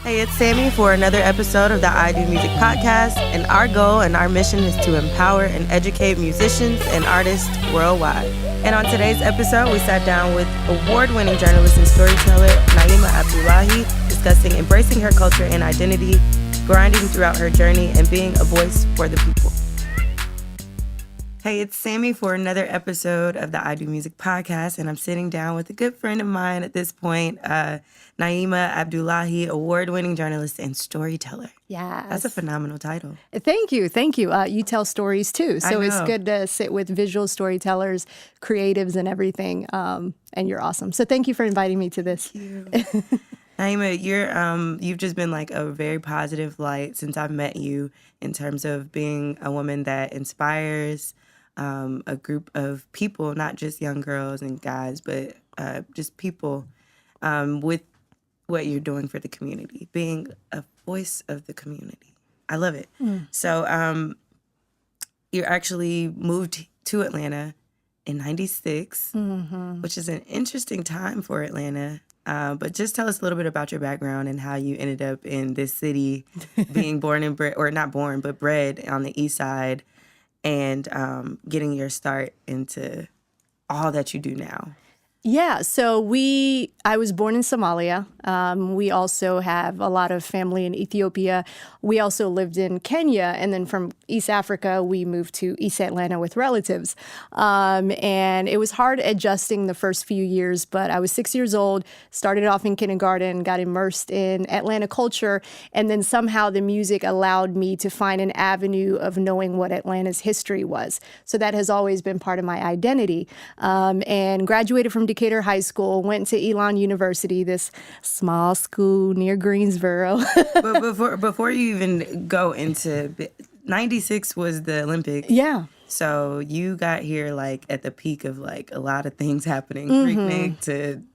Hey, it's Sammy for another episode of the IdOMUSIC Podcast, and our goal and our mission is to empower and educate musicians and artists worldwide. And on today's episode, we sat down with award-winning journalist and storyteller Neima Abdulahi, discussing embracing her culture and identity, grinding throughout her journey, and being a voice for the people. Hey, it's Sammy for another episode of the IdOMUSIC Podcast, and I'm sitting down with a good friend of mine at this point, Neima Abdulahi, award-winning journalist and storyteller. Yes. That's a phenomenal title. Thank you. You tell stories too, so it's good to sit with visual storytellers, creatives, and everything, and you're awesome. So thank you for inviting me to this. Thank you. Neima, you've just been like a very positive light since I've met you in terms of being a woman that inspires a group of people, not just young girls and guys, but just people with what you're doing for the community, being a voice of the community. I love it. So you actually moved to Atlanta in 96, which is an interesting time for Atlanta. But just tell us a little bit about your background and how you ended up in this city, being born and bred, or not born, but bred on the East Side, and getting your start into all that you do now. Yeah, so I was born in Somalia. We also have a lot of family in Ethiopia. We also lived in Kenya, and then from East Africa, we moved to East Atlanta with relatives. And it was hard adjusting the first few years, but I was 6 years old, started off in kindergarten, got immersed in Atlanta culture, and then somehow the music allowed me to find an avenue of knowing what Atlanta's history was. So that has always been part of my identity. And graduated from Decatur High School, went to Elon University, this small school near Greensboro. But before you even go into 96 was the Olympics. Yeah. So you got here like at the peak of like a lot of things happening, Freaknik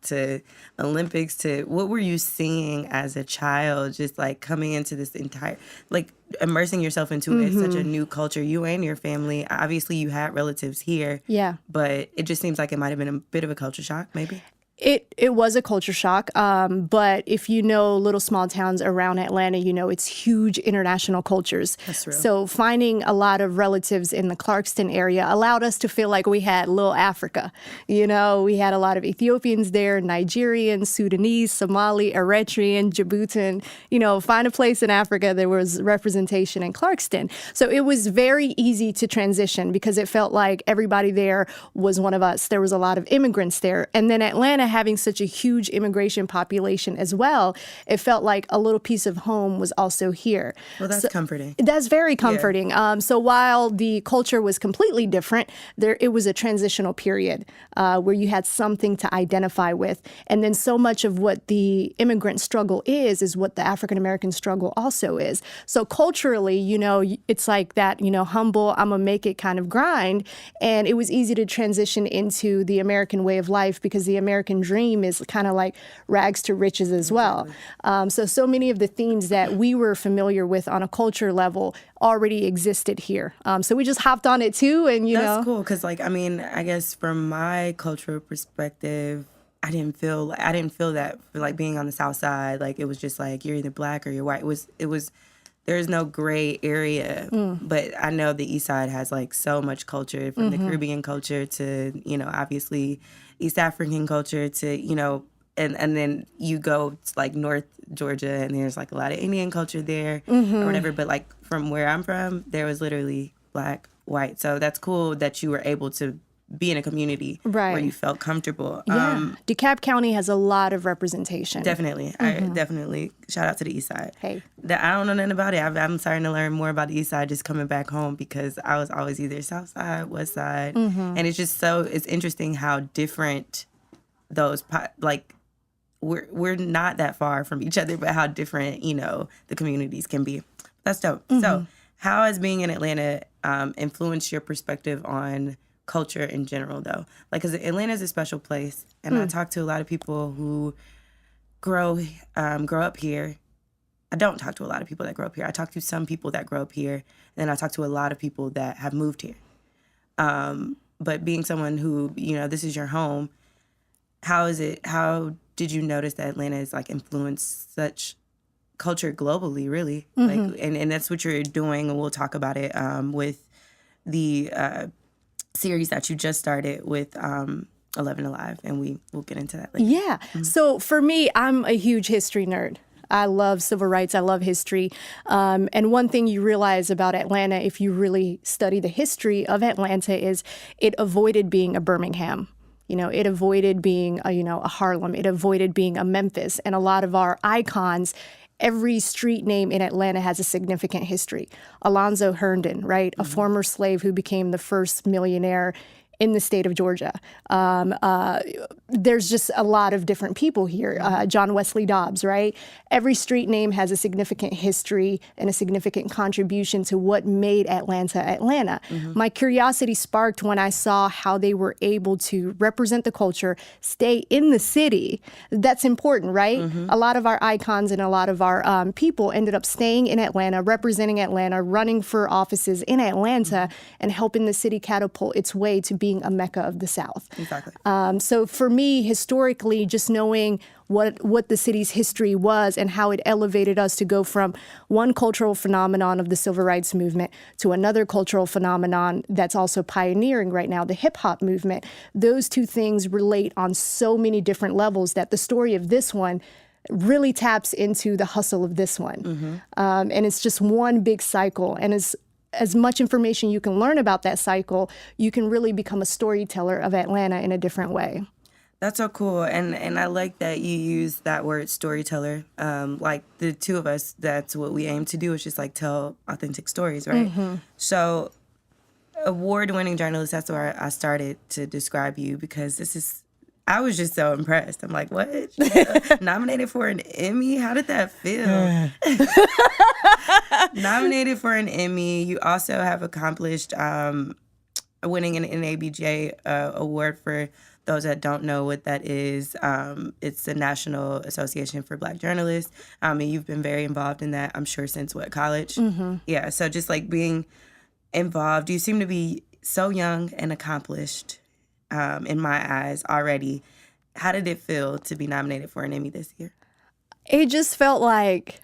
to Olympics to what were you seeing as a child, just like coming into this entire, like immersing yourself into it, such a new culture, you and your family. Obviously you had relatives here. Yeah. But it just seems like it might have been a bit of a culture shock, maybe. It was a culture shock, but if you know little small towns around Atlanta, you know it's huge international cultures. That's true. So finding a lot of relatives in the Clarkston area allowed us to feel like we had little Africa. You know, we had a lot of Ethiopians there, Nigerian, Sudanese, Somali, Eritrean, Djiboutian. You know, find a place in Africa, there was representation in Clarkston. So it was very easy to transition because it felt like everybody there was one of us. There was a lot of immigrants there. And then Atlanta having such a huge immigration population as well, it felt like a little piece of home was also here. Well, that's comforting. That's very comforting. Yeah. So while the culture was completely different, it was a transitional period where you had something to identify with. And then so much of what the immigrant struggle is what the African-American struggle also is. So culturally, you know, it's like that, you know, humble, I'm gonna make it kind of grind. And it was easy to transition into the American way of life because the American dream is kind of like rags to riches as well. So many of the themes that we were familiar with on a culture level already existed here. So we just hopped on it too, and That's cool, because like, I mean, I guess from my cultural perspective, I didn't feel that like being on the South Side, like it was just like you're either black or you're white. It was there's no gray area, but I know the East Side has like so much culture, from the Caribbean culture to, you know, obviously East African culture to, you know, and then you go to like North Georgia and there's like a lot of Indian culture there or whatever. But like from where I'm from, there was literally black, white. So that's cool that you were able to be in a community where you felt comfortable. Yeah. DeKalb County has a lot of representation. Definitely. I definitely shout out to the East Side. Hey. I don't know nothing about it. I'm starting to learn more about the East Side just coming back home because I was always either South Side, West Side. And it's just it's interesting how different those, like, we're not that far from each other, but how different, you know, the communities can be. That's dope. So how has being in Atlanta influenced your perspective on culture in general, though? Like, because Atlanta is a special place, and I talk to a lot of people who grow up here. I don't talk to a lot of people that grow up here. I talk to some people that grow up here, and then I talk to a lot of people that have moved here. But being someone who, you know, this is your home, how did you notice that Atlanta has like influenced such culture globally, really. Like, and that's what you're doing, and we'll talk about it with the series that you just started with 11 Alive, and we'll get into that later. Yeah. So for me, I'm a huge history nerd. I love civil rights. I love history. And one thing you realize about Atlanta, if you really study the history of Atlanta, is it avoided being a Birmingham. It avoided being a Harlem. It avoided being a Memphis. And a lot of our icons, every street name in Atlanta has a significant history. Alonzo Herndon, right? A former slave who became the first millionaire in the state of Georgia. There's just a lot of different people here. John Wesley Dobbs, right? Every street name has a significant history and a significant contribution to what made Atlanta Atlanta. My curiosity sparked when I saw how they were able to represent the culture, stay in the city. That's important, right? A lot of our icons and a lot of our people ended up staying in Atlanta, representing Atlanta, running for offices in Atlanta, and helping the city catapult its way to being a Mecca of the South. Exactly. So for me, historically, just knowing what the city's history was and how it elevated us to go from one cultural phenomenon of the civil rights movement to another cultural phenomenon that's also pioneering right now, the hip hop movement. Those two things relate on so many different levels that the story of this one really taps into the hustle of this one. And it's just one big cycle. And as much information you can learn about that cycle, you can really become a storyteller of Atlanta in a different way. That's so cool. And I like that you use that word storyteller. Like the two of us, that's what we aim to do, is just like tell authentic stories, right? So award-winning journalist, that's where I started to describe you, because I was just so impressed. I'm like, what? Nominated for an Emmy? How did that feel? Nominated for an Emmy. You also have accomplished winning an NABJ award. For those that don't know what that is, it's the National Association for Black Journalists. And you've been very involved in that, I'm sure, since college? Yeah, so just like being involved. You seem to be so young and accomplished in my eyes already. How did it feel to be nominated for an Emmy this year? It just felt like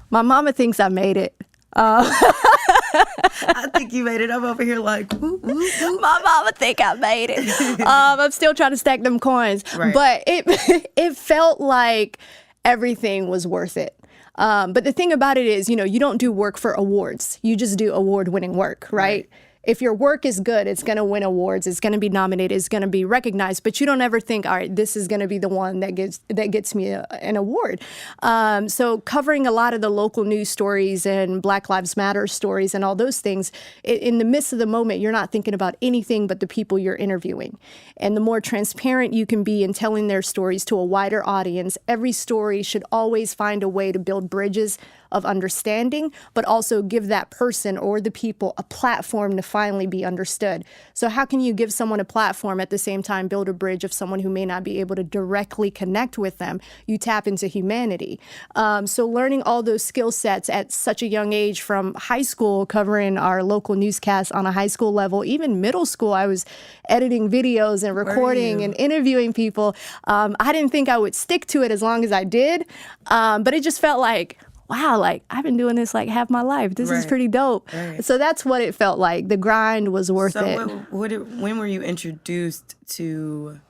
my mama thinks I made it. I think you made it. I'm over here like, woo, woo, woo. My mama think I made it. I'm still trying to stack them coins. Right. But it felt like everything was worth it. But the thing about it is, you don't do work for awards. You just do award-winning work, right? If your work is good, it's going to win awards, it's going to be nominated, it's going to be recognized, but you don't ever think, all right, this is going to be the one that gets me an award. So covering a lot of the local news stories and Black Lives Matter stories and all those things, in the midst of the moment, you're not thinking about anything but the people you're interviewing. And the more transparent you can be in telling their stories to a wider audience, every story should always find a way to build bridges of understanding, but also give that person or the people a platform to finally be understood. So how can you give someone a platform at the same time build a bridge of someone who may not be able to directly connect with them? You tap into humanity. So learning all those skill sets at such a young age, from high school, covering our local newscasts on a high school level, even middle school, I was editing videos and recording and interviewing people. I didn't think I would stick to it as long as I did, but it just felt like, wow, like I've been doing this like half my life. This is pretty dope. Right. So that's what it felt like. The grind was worth it. When were you introduced to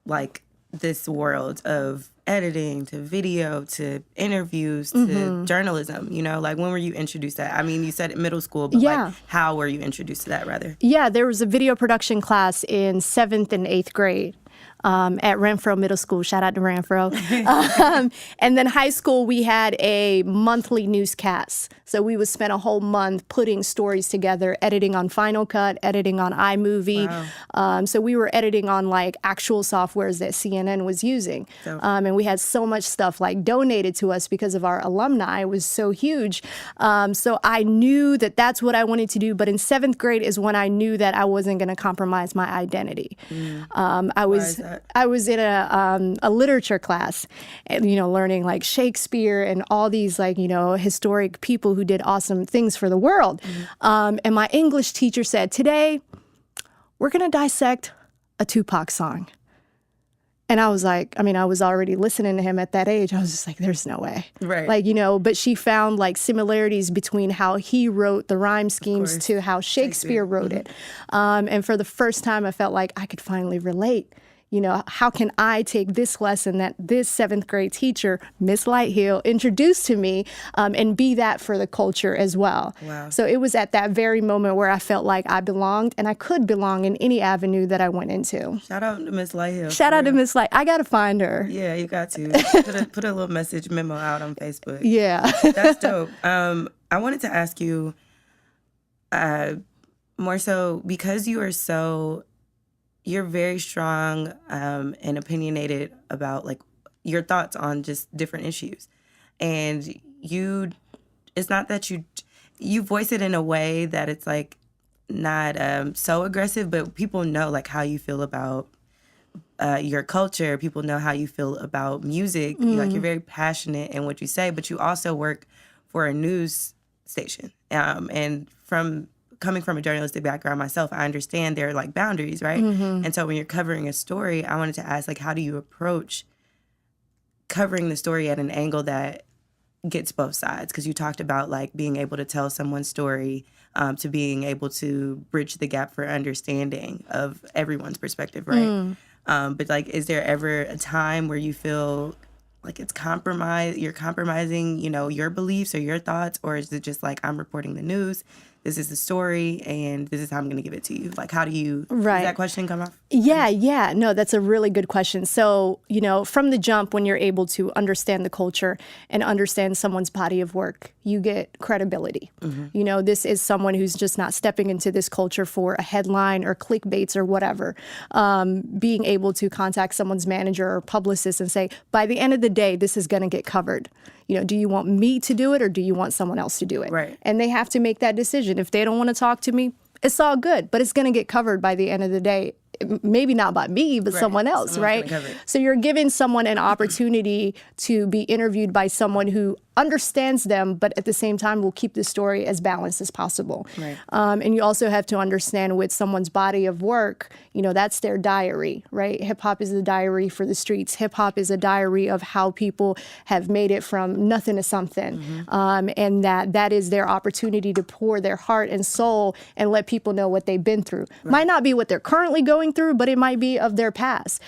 like this world of editing to video to interviews to journalism? Like when were you introduced to that? I mean, you said middle school, but like how were you introduced to that rather? Yeah, there was a video production class in 7th and 8th grade. At Renfro Middle School. Shout out to Renfro. And then high school, we had a monthly newscast. So we would spend a whole month putting stories together, editing on Final Cut, editing on iMovie. Wow. So we were editing on like actual softwares that CNN was using. And we had so much stuff like donated to us because of our alumni. It was so huge. So I knew that that's what I wanted to do. But in 7th grade is when I knew that I wasn't going to compromise my identity. I was in a literature class, and, learning like Shakespeare and all these like, historic people who did awesome things for the world. And my English teacher said, today we're going to dissect a Tupac song. And I was like, I mean, I was already listening to him at that age. I was just like, there's no way. Right. Like, but she found like similarities between how he wrote the rhyme schemes to how Shakespeare wrote it. And for the first time, I felt like I could finally relate. How can I take this lesson that this 7th grade teacher, Miss Lighthill, introduced to me and be that for the culture as well? Wow. So it was at that very moment where I felt like I belonged and I could belong in any avenue that I went into. Shout out to Miss Lighthill. Shout out to Miss Light. I got to find her. Yeah, you got to. Put a little message memo out on Facebook. Yeah. That's dope. I wanted to ask you more so because you're very strong and opinionated about like your thoughts on just different issues. And it's not that you voice it in a way that it's like not so aggressive, but people know like how you feel about your culture. People know how you feel about music. Like you're very passionate in what you say, but you also work for a news station. And coming from a journalistic background myself, I understand there are like boundaries, right? And so when you're covering a story, I wanted to ask, like, how do you approach covering the story at an angle that gets both sides? Because you talked about like being able to tell someone's story to being able to bridge the gap for understanding of everyone's perspective, right? But like, is there ever a time where you feel like you're compromising, your beliefs or your thoughts, or is it just like, I'm reporting the news, this is the story, and this is how I'm going to give it to you? Like, how do you, does that question come up? Yeah. No, that's a really good question. So, from the jump, when you're able to understand the culture and understand someone's body of work, you get credibility. This is someone who's just not stepping into this culture for a headline or clickbaits or whatever. Being able to contact someone's manager or publicist and say, by the end of the day, this is going to get covered. Do you want me to do it or do you want someone else to do it? Right. And they have to make that decision. If they don't want to talk to me, it's all good, but it's going to get covered by the end of the day. Maybe not by me, but someone else, right? So you're giving someone an opportunity to be interviewed by someone who understands them, but at the same time will keep the story as balanced as possible. Right. And you also have to understand with someone's body of work, that's their diary, right? Hip hop is the diary for the streets. Hip hop is a diary of how people have made it from nothing to something. And that is their opportunity to pour their heart and soul and let people know what they've been through. Might not be what they're currently going through, but it might be of their past.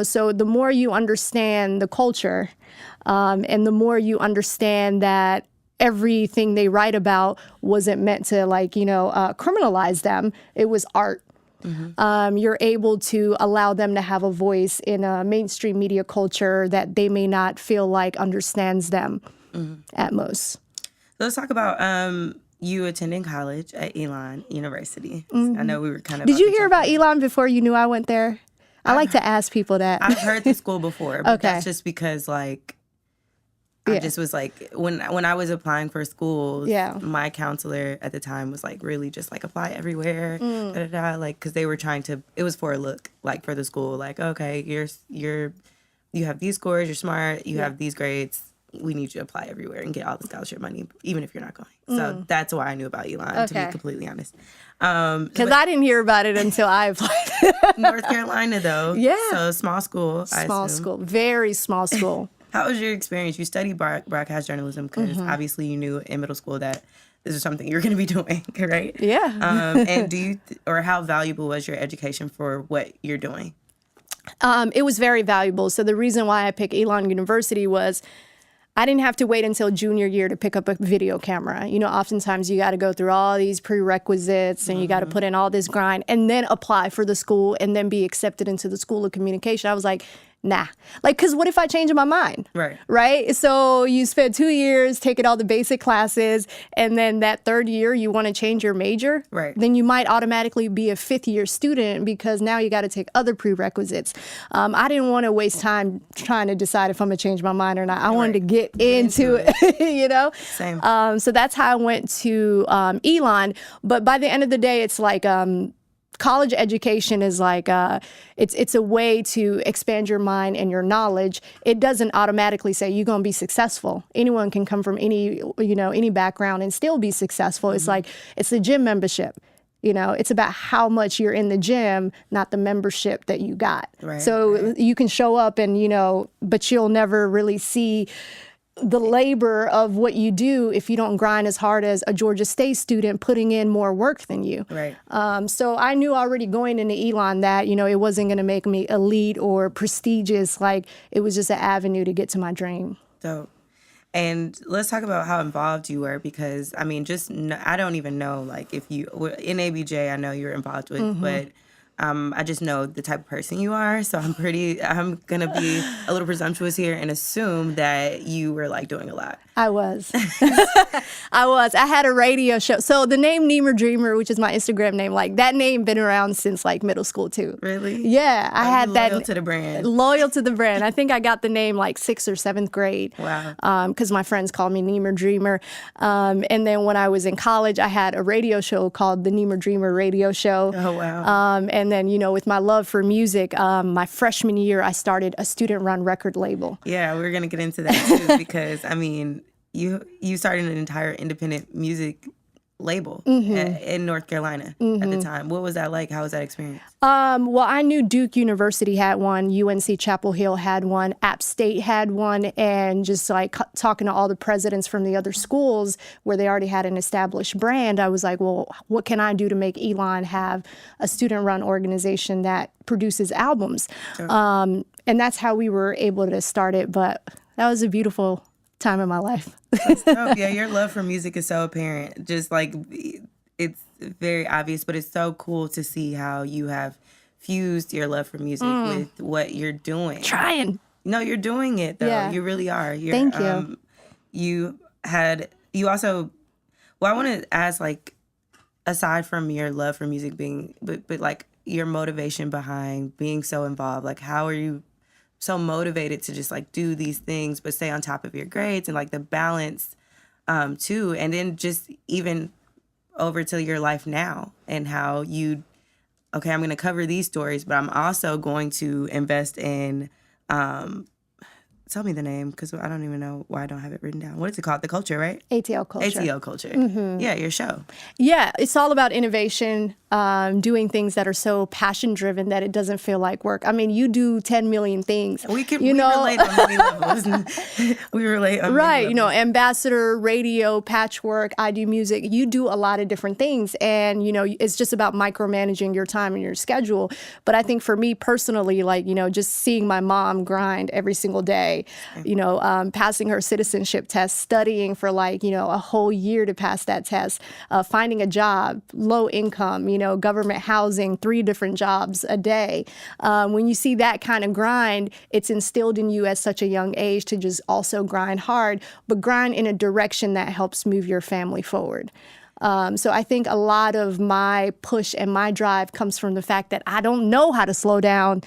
So the more you understand the culture, and the more you understand that everything they write about wasn't meant to criminalize them, it was art. You're able to allow them to have a voice in a mainstream media culture that they may not feel like understands them at most. So let's talk about you attending college at Elon University. I know we were kind of... Did you hear about Elon before you knew I went there? I like to ask people that. I've heard the school before, but that's just because I just was like, when I was applying for schools, my counselor at the time was like, really just like apply everywhere, because they were trying to, it was for a look, like for the school, like, okay, you have these scores, you're smart, you have these grades, we need you to apply everywhere and get all the scholarship money, even if you're not going. So that's why I knew about Elon, to be completely honest. Because I didn't hear about it until I applied. North Carolina, though. Yeah. So small school, Small school. Very small school. How was your experience? You studied broadcast journalism because obviously you knew in middle school that this is something you're going to be doing, right? Yeah. And how valuable was your education for what you're doing? It was very valuable. So the reason why I picked Elon University was I didn't have to wait until junior year to pick up a video camera. Oftentimes you got to go through all these prerequisites and you got to put in all this grind and then apply for the school and then be accepted into the School of Communication. I was like, nah. Because what if I change my mind? Right? So you spend 2 years taking all the basic classes, and then that third year you want to change your major? Right. Then you might automatically be a fifth-year student because now you got to take other prerequisites. I didn't want to waste time trying to decide if I'm going to change my mind or not. I wanted to get into it, Same. So that's how I went to Elon. But by the end of the day, it's like... college education is like it's a way to expand your mind and your knowledge. It doesn't automatically say you're going to be successful. Anyone can come from any background and still be successful. It's like it's a gym membership. It's about how much you're in the gym, not the membership that you got. Right, so you can show up and, but you'll never really see the labor of what you do if you don't grind as hard as a Georgia State student putting in more work than you. Right. So I knew already going into Elon that, it wasn't going to make me elite or prestigious. Like, it was just an avenue to get to my dream. Dope. And let's talk about how involved you were, because, I mean, I don't even know, like, if you, in ABJ, I know you're involved with, but I just know the type of person you are. So I'm going to be a little presumptuous here and assume that you were, like, doing a lot. I was. I had a radio show. So the name Neima Dreamer, which is my Instagram name, like, that name been around since, like, middle school, too. Really? Yeah. I had that. Loyal to the brand. Loyal to the brand. I think I got the name, like, 6th or 7th grade. Wow. Because my friends called me Neima Dreamer. And then when I was in college, I had a radio show called the Neima Dreamer Radio Show. Oh, wow. And then, with my love for music, my freshman year, I started a student-run record label. Yeah, we're going to get into that, too, because, I mean, you started an entire independent music label in North Carolina at the time. What was that like? How was that experience? Well, I knew Duke University had one, UNC Chapel Hill had one, App State had one, and just like talking to all the presidents from the other schools where they already had an established brand, I was like, well, what can I do to make Elon have a student-run organization that produces albums? Sure. And that's how we were able to start it, but that was a beautiful time in my life. That's dope. Yeah, your love for music is so apparent. Just like, it's very obvious, but it's so cool to see how you have fused your love for music with what you're doing. Trying. No, you're doing it though. Yeah. You really are. Thank you. You also, well, I want to ask, like, aside from your love for music being, but like your motivation behind being so involved, like, how are you so motivated to just, like, do these things but stay on top of your grades, and, like, the balance too, and then just even over to your life now and how I'm going to cover these stories, but I'm also going to invest in tell me the name, because I don't even know why I don't have it written down. What is it called? The Culture, right? ATL Culture. ATL Culture. Yeah, your show. Yeah, it's all about innovation, doing things that are so passion-driven that it doesn't feel like work. I mean, you do 10 million things. We relate on many levels. We relate on right, many levels. Ambassador, radio, Patchwerk, IdOMUSIC. You do a lot of different things, and, it's just about micromanaging your time and your schedule. But I think for me personally, like, just seeing my mom grind every single day, passing her citizenship test, studying for a whole year to pass that test, finding a job, low income, government housing, 3 different jobs a day. When you see that kind of grind, it's instilled in you at such a young age to just also grind hard, but grind in a direction that helps move your family forward. So I think a lot of my push and my drive comes from the fact that I don't know how to slow down.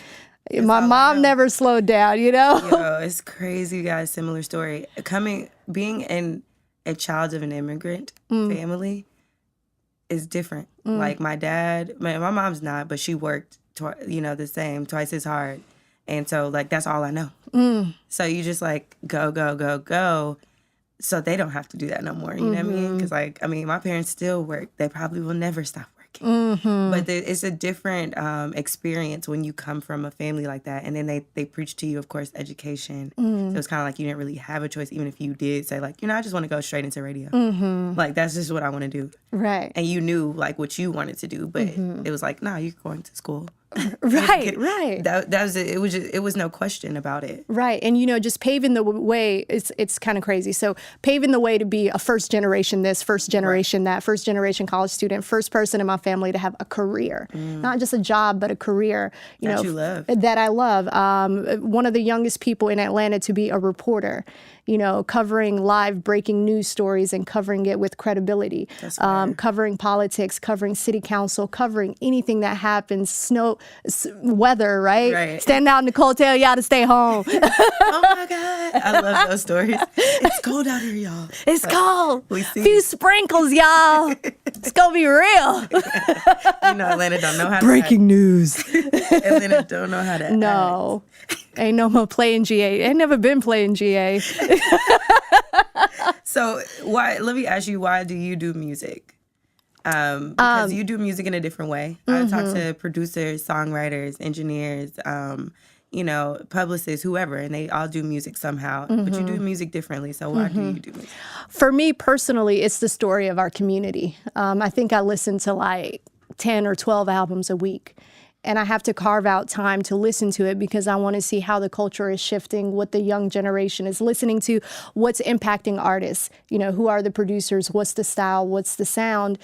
My mom never slowed down, Yo, it's crazy, guys. Similar story. Being a child of an immigrant family is different. Like, my dad, my mom's not, but she worked, the same, twice as hard. And so, like, that's all I know. So you just, like, go, go, go, go. So they don't have to do that no more. You know what I mean? Because, like, my parents still work. They probably will never stop working. But it's a different experience when you come from a family like that. And then they preach to you, of course, education. So it's kind of like you didn't really have a choice, even if you did say, like, I just want to go straight into radio. Like, that's just what I want to do. Right. And you knew, like, what you wanted to do. But it was like, nah, you're going to school. Right. That was it. It was no question about it. Right. And, just paving the way, it's kind of crazy. So paving the way to be a first generation this, first generation that, first generation college student, first person in my family to have a career, not just a job, but a career, that you love. That I love. One of the youngest people in Atlanta to be a reporter, covering live breaking news stories and covering it with credibility, covering politics, covering city council, covering anything that happens, weather, right? Stand out in the cold, tell y'all to stay home. Oh my God. I love those stories. It's cold out here, y'all. It's cold. Few sprinkles, y'all. It's going to be real. Atlanta don't know how to breaking news. Atlanta don't know how to No. Ain't no more playing GA. Ain't never been playing GA. So let me ask you, why do you do music? Because you do music in a different way. I talk to producers, songwriters, engineers, publicists, whoever, and they all do music somehow. But you do music differently. So why do you do music? For me personally, it's the story of our community. I think I listen to like 10 or 12 albums a week. And I have to carve out time to listen to it because I want to see how the culture is shifting, what the young generation is listening to, what's impacting artists, who are the producers, what's the style, what's the sound,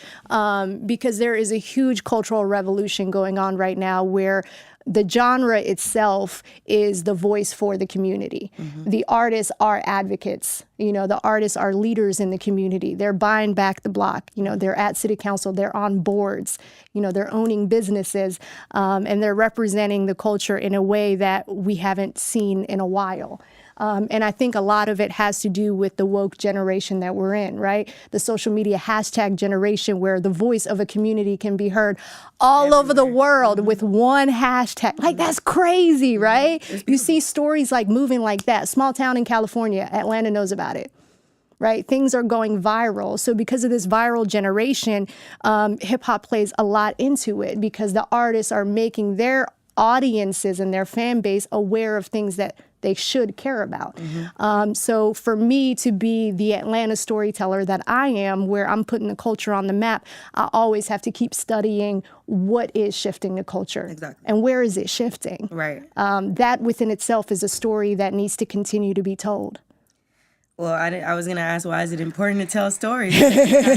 because there is a huge cultural revolution going on right now where the genre itself is the voice for the community. The artists are advocates. The artists are leaders in the community. They're buying back the block. They're at city council. They're on boards. They're owning businesses. And they're representing the culture in a way that we haven't seen in a while. And I think a lot of it has to do with the woke generation that we're in, right? The social media hashtag generation where the voice of a community can be heard all over the world with one hashtag. Like, that's crazy, right? You see stories like moving like that. Small town in California, Atlanta knows about it. Right? Things are going viral. So because of this viral generation, hip hop plays a lot into it because the artists are making their audiences and their fan base aware of things that they should care about. So for me to be the Atlanta storyteller that I am, where I'm putting the culture on the map, I always have to keep studying what is shifting the culture. Exactly. And where is it shifting? Right. That within itself is a story that needs to continue to be told. Well, I was going to ask, why is it important to tell stories? I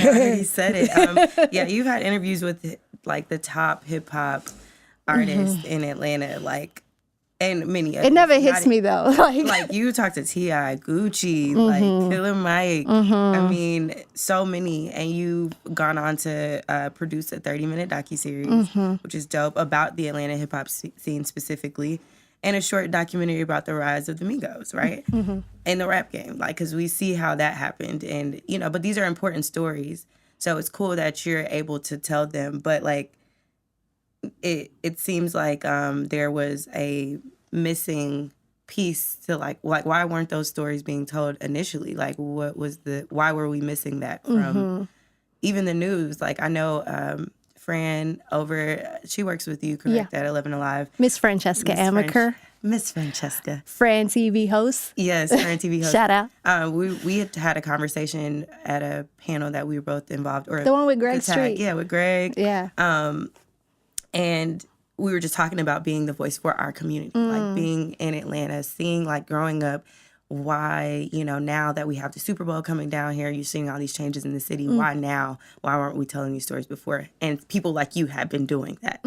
already said it. Yeah, you've had interviews with like the top hip hop artists in Atlanta, and many others. It never hits me though. Like you talked to T.I., Gucci, like Killer Mike. I mean, so many. And you've gone on to produce a 30-minute docuseries, which is dope, about the Atlanta hip hop scene specifically. And a short documentary about the rise of the Migos, right? In the rap game, because we see how that happened. And, but these are important stories. So it's cool that you're able to tell them. But, it seems like there was a missing piece to, why weren't those stories being told initially? Why were we missing that from even the news? I know... Fran she works with you, correct, at 11 Alive. Miss Francesca Amaker. Miss Francesca. Fran TV host. Yes, Fran TV host. Shout out. We had a conversation at a panel that we were both involved. Or the one with Greg Street. Yeah, with Greg. Yeah. And we were just talking about being the voice for our community, being in Atlanta, seeing, growing up, why, now that we have the Super Bowl coming down here, you're seeing all these changes in the city. Why now? Why weren't we telling these stories before? And people like you have been doing that.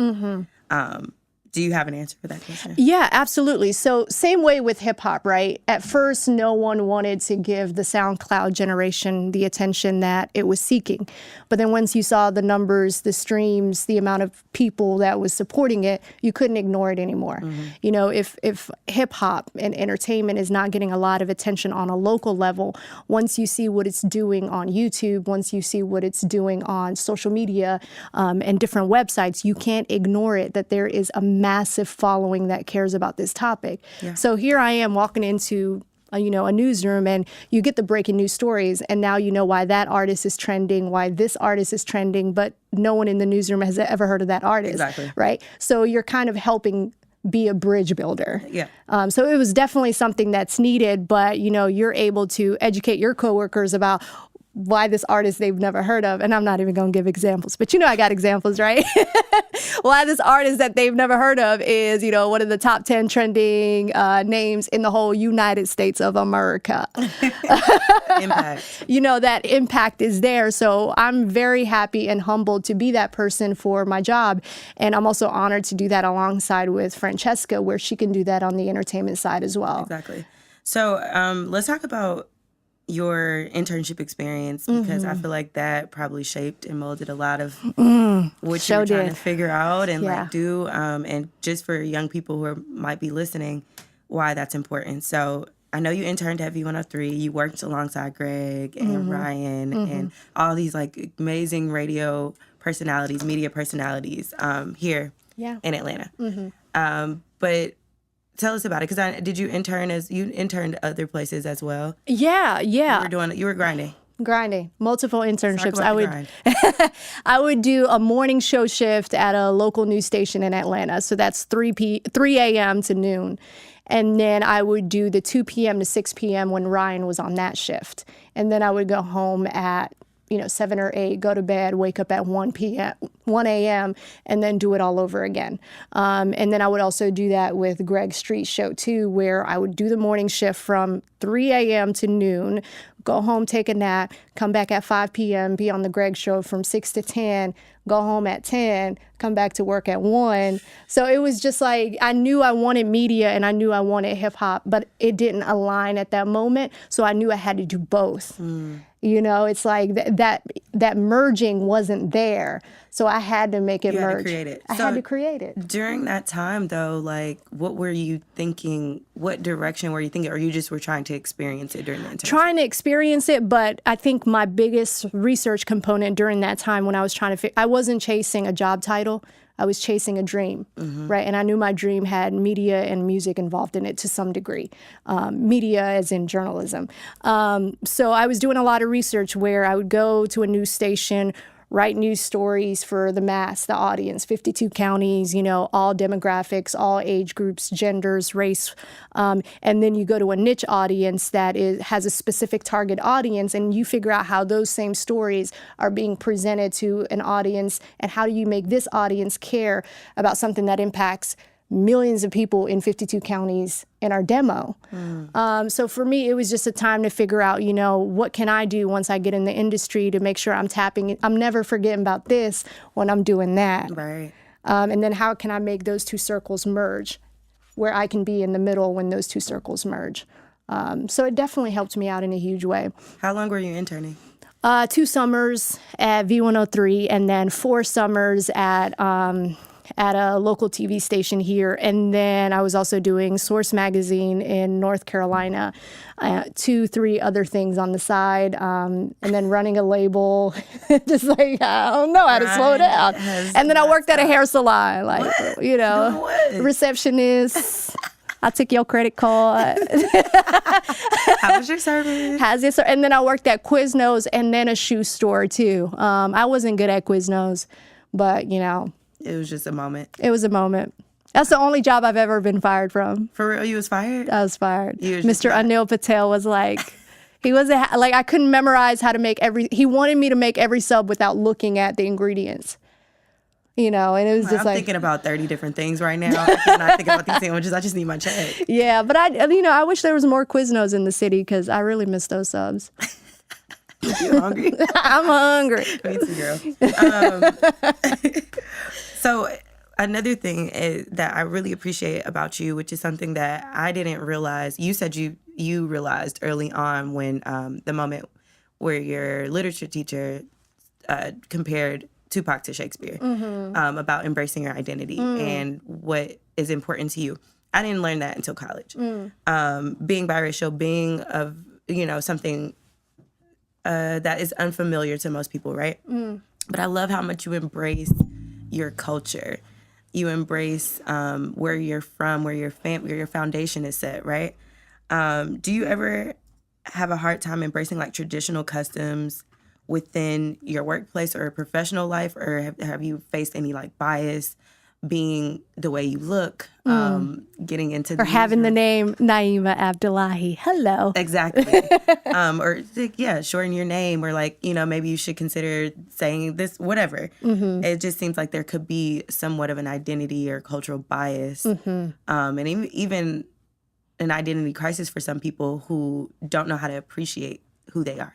Do you have an answer for that question? Yeah, absolutely. So same way with hip hop, right? At first, no one wanted to give the SoundCloud generation the attention that it was seeking. But then once you saw the numbers, the streams, the amount of people that was supporting it, you couldn't ignore it anymore. If hip hop and entertainment is not getting a lot of attention on a local level, once you see what it's doing on YouTube, once you see what it's doing on social media and different websites, you can't ignore it, that there is a massive following that cares about this topic. Yeah. So here I am walking into a newsroom, and you get the breaking news stories, and now you know why that artist is trending, why this artist is trending, but no one in the newsroom has ever heard of that artist. Exactly. Right? So you're kind of helping be a bridge builder. Yeah. So it was definitely something that's needed, but you're able to educate your coworkers about why this artist they've never heard of, and I'm not even going to give examples, but I got examples, right? Why this artist that they've never heard of is, one of the top 10 trending names in the whole United States of America. Impact. That impact is there. So I'm very happy and humbled to be that person for my job. And I'm also honored to do that alongside with Francesca, where she can do that on the entertainment side as well. Exactly. So let's talk about your internship experience, because I feel like that probably shaped and molded a lot of what you were trying to figure out and do. And just for young people who might be listening, why that's important. So I know you interned at V103. You worked alongside Greg and Ryan and all these amazing radio personalities, media personalities here in Atlanta. But tell us about it, because did you intern you interned other places as well? Yeah. You were grinding. Grinding. Multiple internships. Talk about the grind. I would do a morning show shift at a local news station in Atlanta. So that's 3 a.m. to noon. And then I would do the 2 p.m. to 6 p.m. when Ryan was on that shift. And then I would go home at 7 or 8, go to bed, wake up at 1 a.m., and then do it all over again. And then I would also do that with Greg Street's show, too, where I would do the morning shift from 3 a.m. to noon, go home, take a nap, come back at 5 p.m., be on the Greg show from 6 to 10, go home at 10, come back to work at 1. So it was just like, I knew I wanted media and I knew I wanted hip hop, but it didn't align at that moment. So I knew I had to do both. It's like that merging wasn't there. So I had to make it merge. Had to create it. I had to create it. During that time, though, like, what were you thinking? What direction were you thinking? Or you just were trying to experience it during the internship? Trying to experience it, but I think my biggest research component during that time when I was trying to I wasn't chasing a job title. I was chasing a dream, right? And I knew my dream had media and music involved in it to some degree. Media as in journalism. So I was doing a lot of research where I would go to a news station, write news stories for the mass, the audience, 52 counties, all demographics, all age groups, genders, race. And then you go to a niche audience that has a specific target audience, and you figure out how those same stories are being presented to an audience, and how do you make this audience care about something that impacts millions of people in 52 counties in our demo. So for me, it was just a time to figure out, what can I do once I get in the industry to make sure I'm never forgetting about this when I'm doing that. Right. And then how can I make those two circles merge, where I can be in the middle when those two circles merge. So it definitely helped me out in a huge way. How long were you interning? 2 summers at V103 and then 4 summers at a local TV station here. And then I was also doing Source Magazine in North Carolina, 2-3 other things on the side, and then running a label. Just like, I don't know how to slow down. And then I worked at a hair salon, receptionist. I took your credit card. How was your service? And then I worked at Quiznos and then a shoe store too. I wasn't good at Quiznos, but It was just a moment. It was a moment. That's the only job I've ever been fired from. For real? You was fired? I was fired. Mr. Anil Patel was like, I couldn't memorize how to make he wanted me to make every sub without looking at the ingredients. And it was just I'm thinking about 30 different things right now. I cannot think about these sandwiches. I just need my check. Yeah, but I wish there was more Quiznos in the city because I really miss those subs. You hungry? I'm hungry. Me too, girl. So another thing that I really appreciate about you, which is something that I didn't realize, you said you realized early on when the moment where your literature teacher compared Tupac to Shakespeare, about embracing your identity and what is important to you. I didn't learn that until college. Being biracial, being of, something that is unfamiliar to most people, right? But I love how much you embrace your culture. You embrace where you're from, where your foundation is set, right? Do you ever have a hard time embracing like traditional customs within your workplace or professional life, or have you faced any like bias being the way you look, getting into or having the name Neima Abdulahi? Hello. Exactly. Or shorten your name, or like, maybe you should consider saying this, whatever. It just seems like there could be somewhat of an identity or cultural bias, and even an identity crisis for some people who don't know how to appreciate who they are.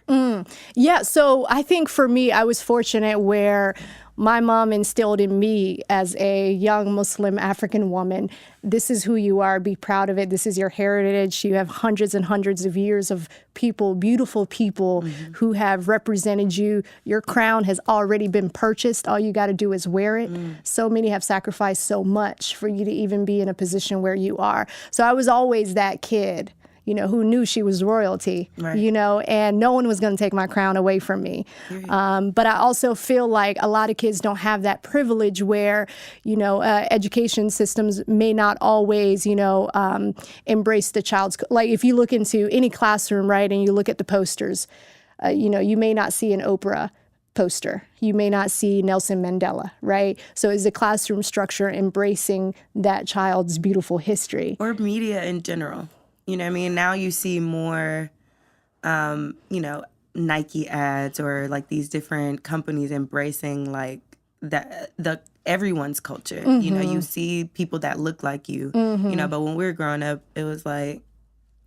Yeah, so I think for me, I was fortunate where my mom instilled in me as a young Muslim African woman, this is who you are, be proud of it, this is your heritage, you have hundreds and hundreds of years of people, beautiful people who have represented you, your crown has already been purchased, all you got to do is wear it. So many have sacrificed so much for you to even be in a position where you are. So I was always that kid, who knew she was royalty, right. And no one was going to take my crown away from me. But I also feel like a lot of kids don't have that privilege where, education systems may not always, embrace the child's, like if you look into any classroom, right, and you look at the posters, You may not see an Oprah poster. You may not see Nelson Mandela, right? So is the classroom structure embracing that child's beautiful history? Or media in general. You know what I mean? Now you see more, Nike ads or like these different companies embracing like the everyone's culture. You see people that look like you, but when we were growing up, it was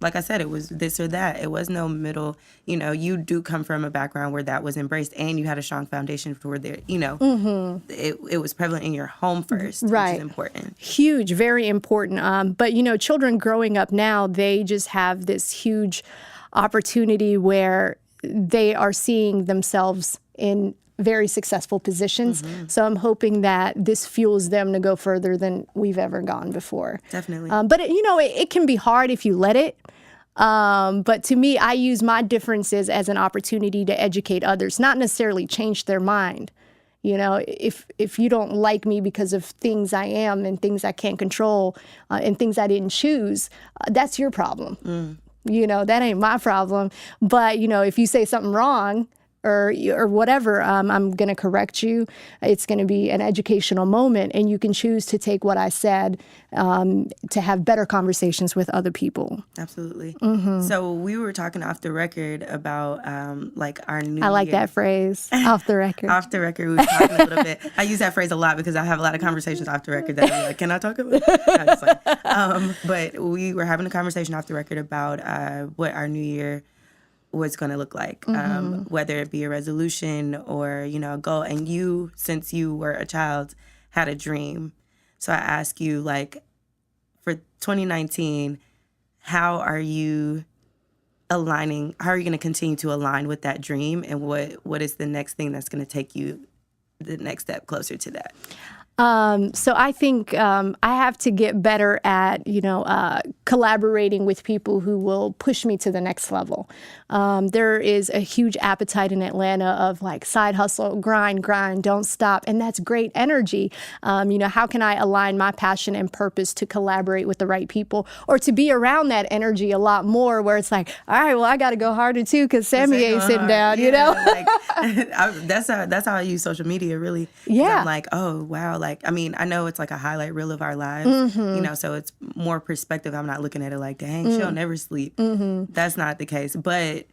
like I said, it was this or that. It was no middle. You do come from a background where that was embraced and you had a strong foundation for there, it was prevalent in your home first, right. Which is important. Huge, very important. But, children growing up now, they just have this huge opportunity where they are seeing themselves in very successful positions. So I'm hoping that this fuels them to go further than we've ever gone before. Definitely. But, it can be hard if you let it. But to me, I use my differences as an opportunity to educate others, not necessarily change their mind. If you don't like me because of things I am and things I can't control and things I didn't choose, that's your problem. That ain't my problem. But, if you say something wrong or whatever, I'm going to correct you. It's going to be an educational moment, and you can choose to take what I said to have better conversations with other people. Absolutely. So we were talking off the record about our new I like year. that phrase, off the record. Off the record, we were talking a little bit. I use that phrase a lot because I have a lot of conversations off the record that I'm like, can I talk about it? No, just like, but we were having a conversation off the record about what our new year was going to look like, whether it be a resolution or, a goal. And you, since you were a child, had a dream. So I ask you, for 2019, how are you going to continue to align with that dream? And what is the next thing that's going to take you the next step closer to that? So I think I have to get better at, collaborating with people who will push me to the next level. There is a huge appetite in Atlanta of side hustle, grind, don't stop. And that's great energy. How can I align my passion and purpose to collaborate with the right people or to be around that energy a lot more where it's like, all right, well, I got to go harder too because Sammy ain't sitting down, That's how I use social media, really. Yeah. I'm like, oh, wow. I know it's like a highlight reel of our lives, so it's more perspective. I'm not looking at it like, dang, she'll never sleep. That's not the case. But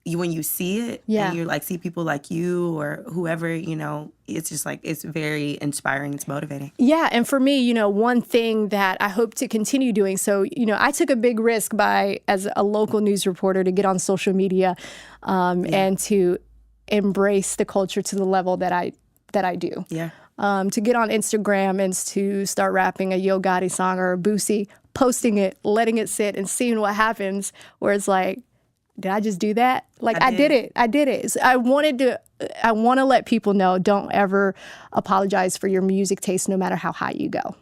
when you see it and you see people like you or whoever, it's just it's very inspiring. It's motivating. Yeah. And for me, one thing that I hope to continue doing. So, I took a big risk as a local news reporter to get on social media and to embrace the culture to the level that I do. Yeah. To get on Instagram and to start rapping a Yo Gotti song or a Boosie, posting it, letting it sit and seeing what happens, where it's like, did I just do that? I did it. So I want to let people know, don't ever apologize for your music taste, no matter how high you go.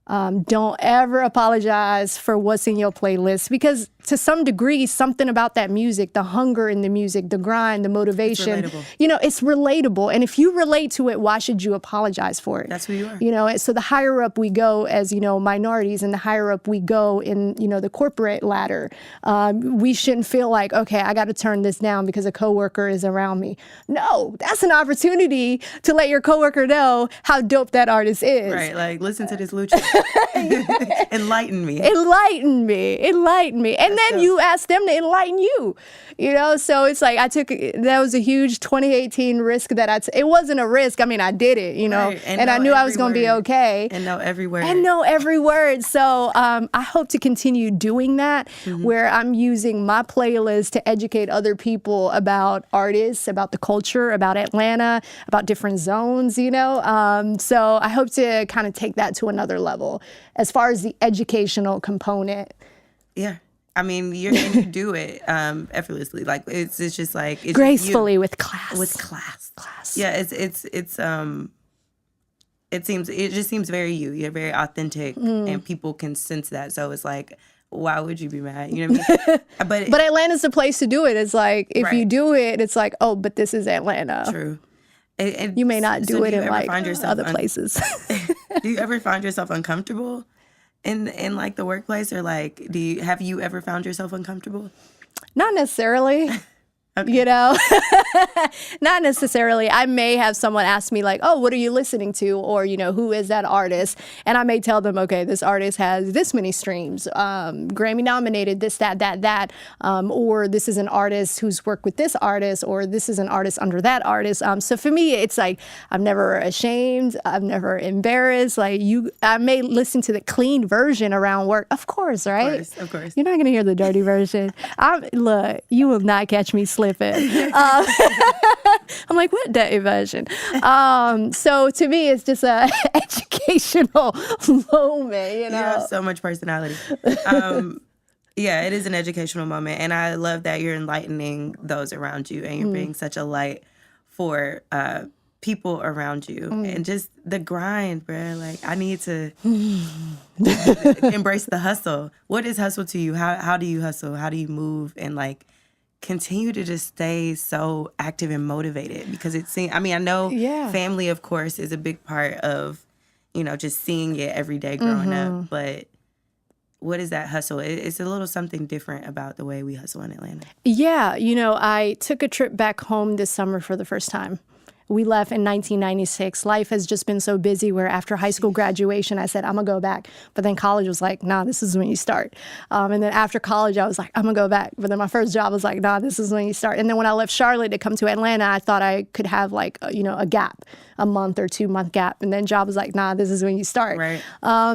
Don't ever apologize for what's in your playlist because to some degree, something about that music, the hunger in the music, the grind, the motivation, it's relatable. And if you relate to it, why should you apologize for it? That's who you are. So the higher up we go as, minorities and the higher up we go in, the corporate ladder, we shouldn't feel like, okay, I got to turn this down because a coworker is around me. No, that's an opportunity to let your coworker know how dope that artist is. Right. Listen to this Lucha. Enlighten me. And then you ask them to enlighten you, so it's that was a huge 2018 risk it wasn't a risk. I did it, right. and I knew I was going to be okay. And know every word. So I hope to continue doing that where I'm using my playlist to educate other people about artists, about the culture, about Atlanta, about different zones, so I hope to kind of take that to another level as far as the educational component. Yeah. You do it effortlessly. It's just it's gracefully just with class. Yeah, it just seems very you. You're very authentic, and people can sense that. So it's why would you be mad? You know what I mean? But Atlanta's the place to do it. It's if you do it, it's oh, but this is Atlanta. True. And you may not do it in other places. Do you ever find yourself uncomfortable in the workplace, or have you ever found yourself uncomfortable? Not necessarily. Okay. You know, not necessarily. I may have someone ask me like, oh, what are you listening to? Or, you know, who is that artist? And I may tell them, okay, this artist has this many streams, Grammy nominated, this, that, or this is an artist who's worked with this artist, or this is an artist under that artist. So for me, it's like, I'm never ashamed. I'm never embarrassed. Like I may listen to the clean version around work. Of course, right? Of course. You're not going to hear the dirty version. Look, you will not catch me slipping. I'm like, what dirty version? So to me, it's just a educational moment, you know? You have so much personality. Yeah, it is an educational moment. And I love that you're enlightening those around you and you're being such a light for people around you. And just the grind, bruh. Like, I need to embrace the hustle. What is hustle to you? How do you hustle? How do you move and, like, continue to just stay so active and motivated? Because it seems, I mean, I know family, of course, is a big part of, you know, just seeing it every day growing up. But what is that hustle? It's a little something different about the way we hustle in Atlanta. Yeah. You know, I took a trip back home this summer for the first time. We left in 1996. Life has just been so busy where after high school graduation, I said, I'm going to go back. But then college was like, nah, this is when you start. And then after college, I was like, I'm going to go back. But then my first job was like, nah, this is when you start. And then when I left Charlotte to come to Atlanta, I thought I could have like, a gap, a month or 2 month gap. And then job was like, nah, this is when you start. Right.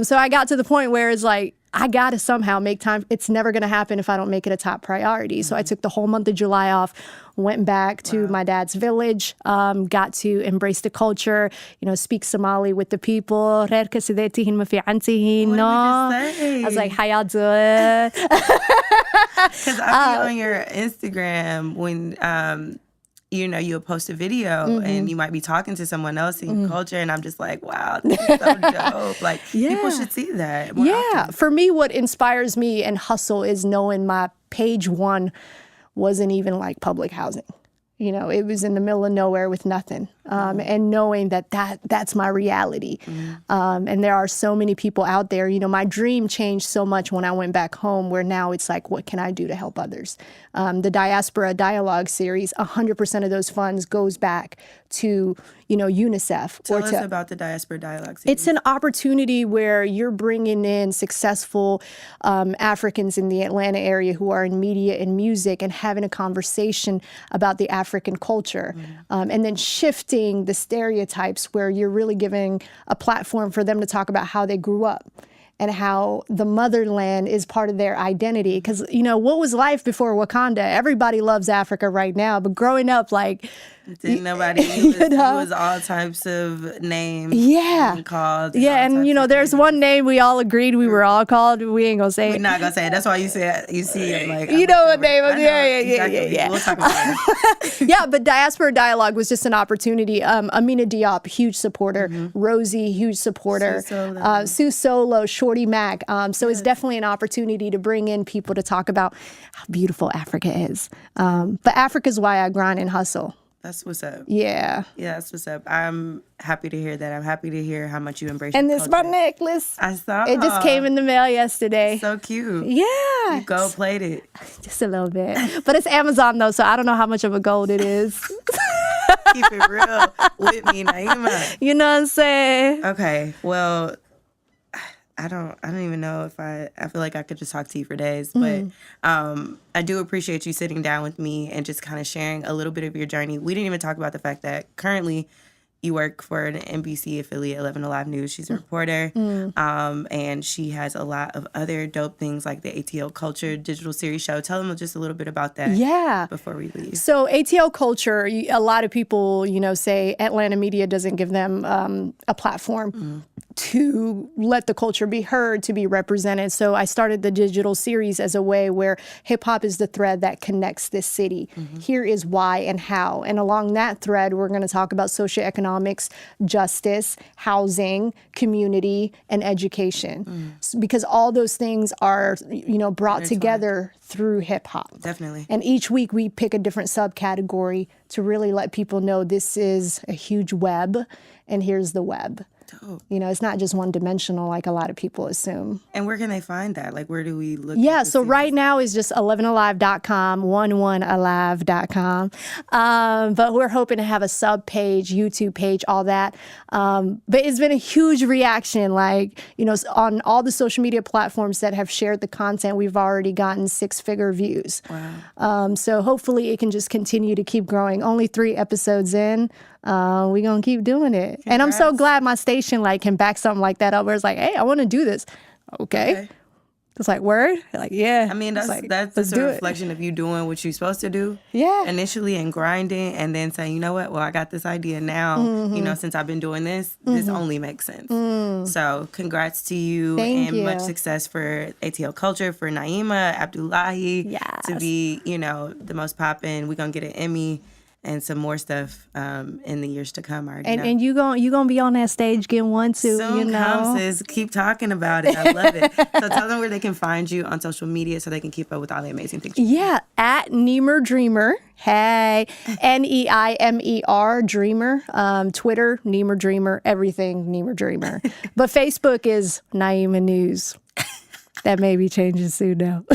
So I got to the point where it's like, I got to somehow make time. It's never going to happen if I don't make it a top priority. So I took the whole month of July off, went back to my dad's village, got to embrace the culture, speak Somali with the people. I was like, how y'all doing? Because I see on your Instagram when you'll post a video and you might be talking to someone else in your culture, and I'm just like, wow, this is so dope. Like, people should see that more often. For me, what inspires me and hustle is knowing my page one wasn't even like public housing. It was in the middle of nowhere with nothing. And knowing that's my reality. And there are so many people out there. My dream changed so much when I went back home, where now it's like, what can I do to help others? The Diaspora Dialogue series, 100% of those funds goes back to, UNICEF. Tell us about the Diaspora Dialogue series. It's an opportunity where you're bringing in successful Africans in the Atlanta area who are in media and music and having a conversation about the African culture. And then shifting the stereotypes, where you're really giving a platform for them to talk about how they grew up and how the motherland is part of their identity. Because, what was life before Wakanda? Everybody loves Africa right now, but growing up, like... Didn't nobody, it was all types of names being called. Yeah, and there's one name we all agreed we were all called. We ain't gonna say it. We're not gonna say it. That's why you see it like... You know what name of... Yeah. We'll talk about it. Yeah, but Diaspora Dialogue was just an opportunity. Amina Diop, huge supporter. Rosie, huge supporter. Sue Solo, Shorty Mac. So it's definitely an opportunity to bring in people to talk about how beautiful Africa is. But Africa's why I grind and hustle. That's what's up. Yeah. Yeah, that's what's up. I'm happy to hear that. I'm happy to hear how much you embrace And your this culture. my necklace. I saw. It just came in the mail yesterday. So cute. Yeah. You gold plated. Just a little bit. But it's Amazon though, so I don't know how much of a gold it is. Keep it real with me, Neima. You know what I'm saying? Okay. Well, I don't even know if I feel like I could just talk to you for days, but I do appreciate you sitting down with me and just kind of sharing a little bit of your journey. We didn't even talk about the fact that currently you work for an NBC affiliate, 11 Alive News. She's a reporter, and she has a lot of other dope things like the ATL Culture digital series show. Tell them just a little bit about that before we leave. So ATL Culture, a lot of people, say Atlanta media doesn't give them a platform to let the culture be heard, to be represented. So I started the digital series as a way where hip hop is the thread that connects this city. Here is why and how. And along that thread, we're going to talk about socioeconomics, justice, housing, community, and education. Because all those things are, brought together through hip hop. Definitely. And each week we pick a different subcategory to really let people know this is a huge web, and here's the web. Dope. You know, it's not just one dimensional like a lot of people assume. And where can they find that? Like, where do we look? Yeah, so right now is just 11alive.com, 11alive.com. But we're hoping to have a sub page, YouTube page, all that. But it's been a huge reaction. Like, you know, on all the social media platforms that have shared the content, we've already gotten 6-figure views. Wow. So hopefully it can just continue to keep growing. Only 3 episodes in. We're going to keep doing it. Congrats. And I'm so glad my station like can back something like that up where it's like, hey, I want to do this. Okay. It's like, word? Like, yeah. I mean, that's a reflection of you doing what you're supposed to do. Yeah. Initially and grinding and then saying, you know what? Well, I got this idea now. You know, since I've been doing this, this only makes sense. So congrats to you. Thank you. Much success for ATL Culture, for Neima Abdulahi to be, you know, the most poppin'. We're going to get an Emmy and some more stuff in the years to come. And you gonna be on that stage getting one too. Soon you know? Come, sis. Keep talking about it. I love it. So tell them where they can find you on social media so they can keep up with all the amazing things. Yeah, at Neima Dreamer. Hey, Neimer Dreamer. Twitter, Neima Dreamer. Everything, Neima Dreamer. But Facebook is Neima News. That may be changing soon now.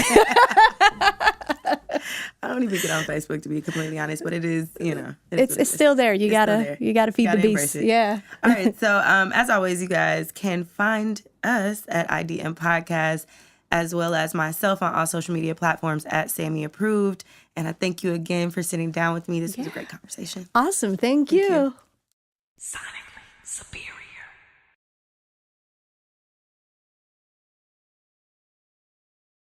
I don't even get on Facebook, to be completely honest, but it is, you know. It's still there. You gotta feed the beast. Yeah. All right. So as always, you guys can find us at IDM Podcast, as well as myself on all social media platforms at Sammy Approved. And I thank you again for sitting down with me. This was a great conversation. Awesome. Thank you. Sonically superior.